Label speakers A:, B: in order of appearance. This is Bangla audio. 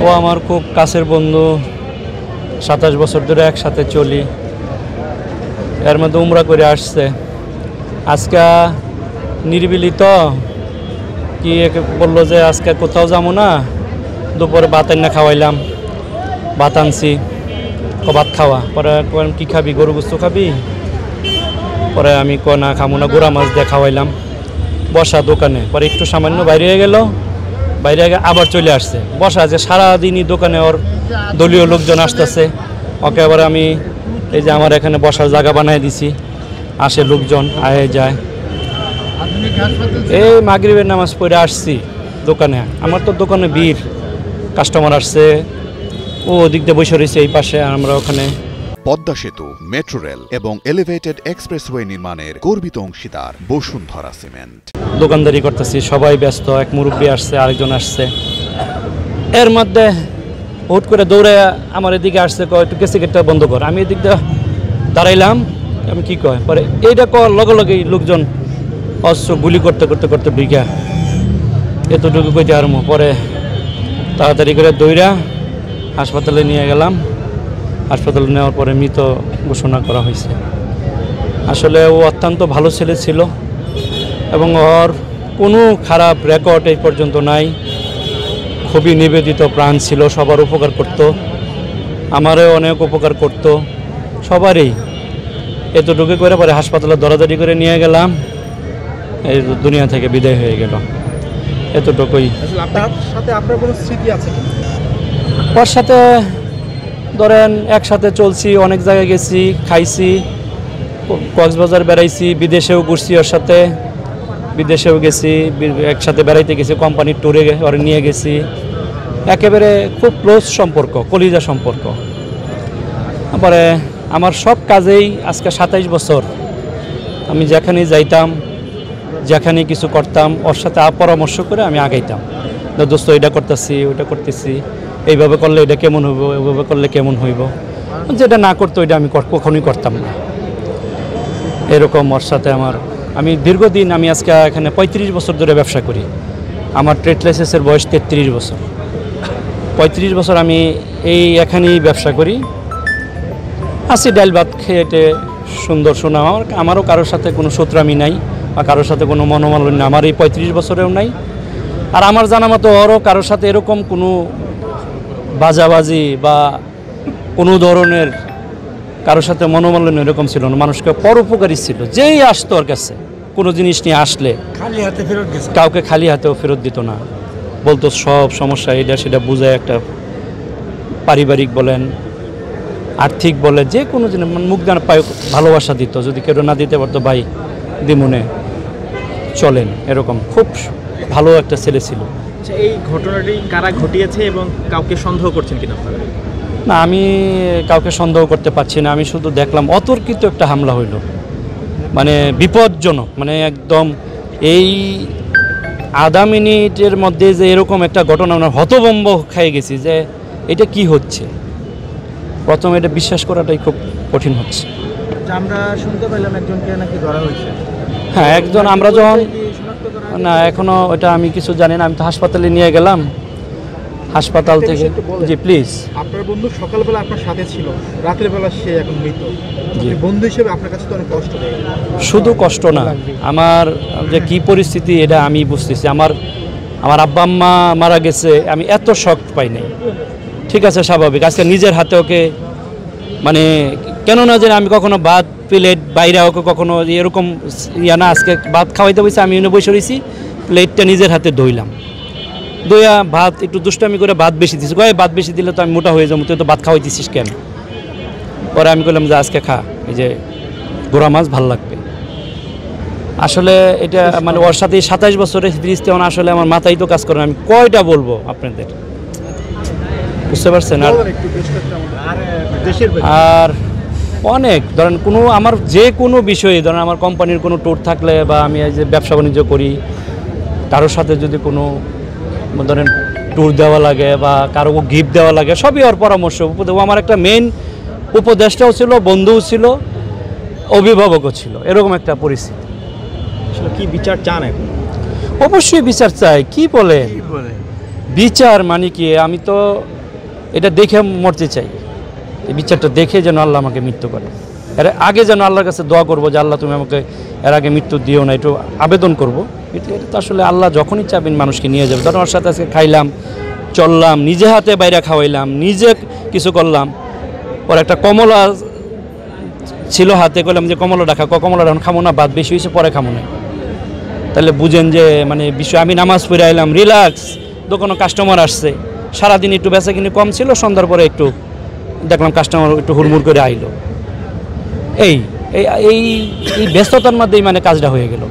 A: ও আমার খুব কাছের বন্ধু, 27 বছর ধরে একসাথে চলি। এর মধ্যে উমরা করে আসছে। আজকে নিরিবিলি তো কি বললো যে আজকে কোথাও যাবো না, দুপুরে ভাত এনে খাওয়াইলাম, ভাত আনছি, ভাত খাওয়া পরে কি খাবি, গরু গোস্ত খাবি? পরে আমি না খাবো না, গোড়া মাছ দিয়ে খাওয়াইলাম। বসা দোকানে, পরে একটু সামান্য বাইরে হয়ে গেল, বাইরে আবার চলে আসছে বসা, যে সারাদিনই দোকানে ওর দলীয় লোকজন আসতেছে। ওকে আবার আমি এই যে আমার এখানে বসার জায়গা বানিয়ে দিছি, আসে লোকজন আয়ে যায়। এই মাগরিবের নামাজ পড়ে আসছি দোকানে, আমার তো দোকানে ভিড়, কাস্টমার আসছে, ও ওদিক দিয়ে বসে রয়েছে এই পাশে, আর আমরা ওখানে।
B: পদ্মা সেতু, মেট্রো রেল এবং এলিভেটেড এক্সপ্রেসওয়ে নির্মাণের গর্বিত অংশীদার বসুন্ধরা সিমেন্ট।
A: দোকানদারি করতেছি, সবাই ব্যস্ত, এক মুরব্বী আসছে, আরেকজন আসছে। এর মধ্যে হুট করে দৌড়ে আমার এদিকে আসছে, কয় একটু কেসিকেটটা বন্ধ কর। আমি এদিক দিয়ে দাঁড়াইলাম, আমি কি কয়, পরে এইটা কর, লগে লগেই লোকজন অস্ত্র গুলি করতে করতে করতে বিঘা এতটুকু কইতে আরম্ভ। পরে তাড়াতাড়ি করে দৌড়া হাসপাতালে নিয়ে গেলাম। হাসপাতালে নেওয়ার পরে মৃত ঘোষণা করা হয়েছে। আসলে ও অত্যন্ত ভালো ছেলে ছিল এবং ওর কোনো খারাপ রেকর্ড এই পর্যন্ত নাই। খুবই নিবেদিত প্রাণ ছিল, সবার উপকার করত, আমারও অনেক উপকার করত, সবারই। এতটুকু করে পরে হাসপাতালে দরাদরি করে নিয়ে গেলাম, এই দুনিয়া থেকে বিদায় হয়ে গেল। এতটুকুই।
C: আপনার সাথে আপনার কোনো স্মৃতি আছে কি?
A: ওর সাথে ধরেন একসাথে চলছি, অনেক জায়গায় গেছি, খাইছি, কক্সবাজার বেড়াইছি, বিদেশেও ঘুরছি ওর সাথে, বিদেশেও গেছি, একসাথে বেড়াইতে গেছি, কোম্পানির ট্যুরে ওর নিয়ে গেছি। একেবারে খুব ক্লোজ সম্পর্ক, কলিজা সম্পর্ক। তারপরে আমার সব কাজেই আজকে 27 বছর আমি যেখানেই যাইতাম, যেখানে কিছু করতাম, ওর সাথে পরামর্শ করে আমি আগাইতাম। দোস্ত এটা করতেছি, ওইটা করতেছি, এইভাবে করলে এটা কেমন হইব, এইভাবে করলে কেমন হইব। যেটা না করতো ওইটা আমি কখনোই করতাম না। এরকম ওর সাথে আমি দীর্ঘদিন, আমি আজকে এখানে 35 বছর ধরে ব্যবসা করি। আমার ট্রেড লাইসেন্সের বয়স 33 বছর। 35 বছর আমি এখানেই ব্যবসা করি। আসি ডাল ভাত খেয়ে সুন্দর শোনা। আমারও কারোর সাথে কোনো শত্রুতামি নাই বা কারোর সাথে কোনো মনোমালিন্য আমার এই 35 বছরেও নাই। আর আমার জানা মতো ওরও কারোর সাথে এরকম কোনো বাজাবাজি বা কোনো ধরনের কারোর সাথে মনোমালিন্য এরকম ছিল না। মানুষকে পরোপকারী ছিল, যেই আসতো ওর কাছে কোনো জিনিস নিয়ে আসলে
C: খালি হাতে ফেরত গেছে,
A: কাউকে খালি হাতেও ফেরত দিত না। বলতো সব সমস্যা এটা সেটা বুঝায়, একটা পারিবারিক বলেন, আর্থিক বলে, যে কোনো জিনিস মুখ দান পায় ভালোবাসা দিত। যদি কেউ না দিতে পারতো, ভাই দিমনে চলেন, এরকম খুব ভালো একটা ছেলে ছিল।
C: আচ্ছা, এই ঘটনাটি কারা ঘটিয়েছে এবং কাউকে সন্দেহ করছেন কিনা আপনারা?
A: না, আমি কাউকে সন্দেহ করতে পারছি না। আমি শুধু দেখলাম অতর্কিত একটা হামলা হইল, মানে বিপজ্জনক, মানে একদম এই আধা মিনিটের মধ্যে যে এরকম একটা ঘটনা, আমরা হতভম্ব খেয়ে গেছি যে এটা কি হচ্ছে। প্রথম এটা বিশ্বাস করাটাই খুব কঠিন হচ্ছে।
C: আমরা শুনতে পেলাম একজনকে নাকি ধরা হয়েছে।
A: হ্যাঁ, একজন, আমরা যখন না এখনো ওটা আমি কিছু জানি না। আমি তো হাসপাতালে নিয়ে গেলাম, হাসপাতাল থেকে। জি প্লিজ।
C: আপনার বন্ধু সকালবেলা আপনার সাথে ছিল, রাতের বেলা সে এখন মৃত। বন্ধু হিসেবে আপনার কাছে তো অনেক কষ্ট লাগে।
A: শুধু কষ্ট না, আমার যে কি পরিস্থিতি এটা আমি বুঝতেছি। আমার আব্বা আম্মা মারা গেছে, আমি এত শক পাই নাই। ঠিক আছে, স্বাভাবিক। আজকে নিজের হাতে ওকে, মানে কেন না জানি আমি কখনো ভাত প্লেট বাইরে ওকে কখনো এরকম না, আজকে ভাত খাওয়াইতে বসে আমি বসে রয়েছি, প্লেটটা নিজের হাতে ধুইলাম, দইয়া ভাত একটু দুষ্টামি করে ভাত বেশি দিছি। কয় ভাত বেশি দিলে তো আমি মোটা হয়ে যাবো, তুই তো ভাত খাওয়াই দিছিস কেন? পরে আমি বললাম যে আজকে খা, এই যে গোড়া মাছ ভাল লাগবে। আসলে এটা মানে ওর সাথে 27 বছরের ফিরিস্তে আসলে আমার মাথায় তো কাজ করে না। আমি কয়টা বলবো আপনাদের, বুঝতে পারছেন? আর অনেক ধরেন কোনো আমার যে কোনো বিষয়ে, ধরেন আমার কোম্পানির কোনো ট্যুর থাকলে বা আমি এই যে ব্যবসা বাণিজ্য করি, কারোর সাথে যদি কোনো ধরেন ট্যুর দেওয়া লাগে বা কারো গিফট দেওয়া লাগে, সবই ওর পরামর্শ। আমার একটা মেইন উপদেষ্টাও ছিল, বন্ধুও ছিল, অভিভাবকও ছিল, এরকম একটা পরিস্থিতি।
C: আসলে কি বিচার চান এখন?
A: অবশ্যই বিচার চাই। কি বলে বিচার মানে কি, আমি তো এটা দেখে মরতে চাই, এই বিচারটা দেখে যেন আল্লাহ আমাকে মৃত্যু করে। এর আগে যেন আল্লাহর কাছে দোয়া করবো যে আল্লাহ তুমি আমাকে এর আগে মৃত্যু দিও না, একটু আবেদন করবো। এটা তো আসলে আল্লাহ যখনই চাবেন মানুষকে নিয়ে যাবে। ধরুন ওর সাথে আজকে খাইলাম, চললাম, নিজে হাতে বাইরে খাওয়াইলাম, নিজে কিছু করলাম। ওর একটা কমলা ছিল হাতে, করলাম যে কমলাটা খা, কমলাটা এখন খামো না, ভাত বেশি হয়েছে পরে খামো না। তাহলে বুঝেন যে মানে বিষয়, আমি নামাজ পড়ে আইলাম রিল্যাক্স, দোকানে কাস্টমার আসছে, সারাদিন একটু বেচা কিনে কম ছিল, সন্ধ্যার পরে একটু দেখলাম কাস্টমার একটু হুড়মুড় করে আইলো। এই এই এই ব্যস্ততার মধ্যেই মানে কাজটা হয়ে গেল।